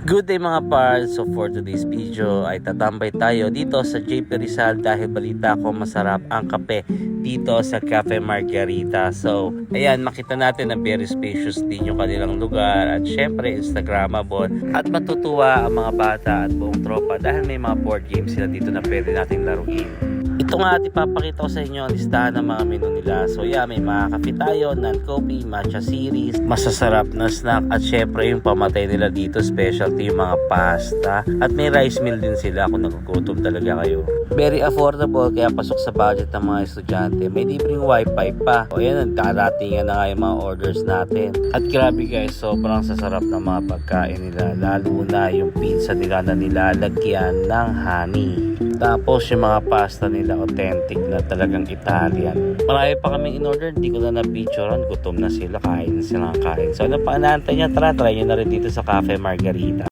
Good day mga pards. So for today's video ay tatambay tayo dito sa JP Rizal dahil balita ko masarap ang kape dito sa Cafe Margarita. So ayan, makita natin na very spacious din yung kanilang lugar at syempre Instagrammable at matutuwa ang mga bata at buong tropa dahil may mga board games sila dito na pwede nating laruin. Ito nga at ipapakita ko sa inyo ang listahan ng mga menu nila. So yeah, may mga kape tayo, non-coffee, matcha series, masasarap na snack at syempre yung pamatay nila dito, specialty yung mga pasta. At may rice meal din sila kung nagugutom talaga kayo. Very affordable kaya pasok sa budget ng mga estudyante. May libreng wifi pa. O yan, nagkaratingan na nga yung mga orders natin. At grabe guys, sobrang sasarap ng mga pagkain nila. Lalo na yung pizza nila na nilalagyan ng honey. Tapos yung mga pasta nila authentic na talagang Italian. Marami pa kaming in-order, hindi ko na na-picturean. Gutom na sila, kain na silang kain. So ano pa inaantay niya? Tara, try nyo na rin dito sa Cafe Margarita.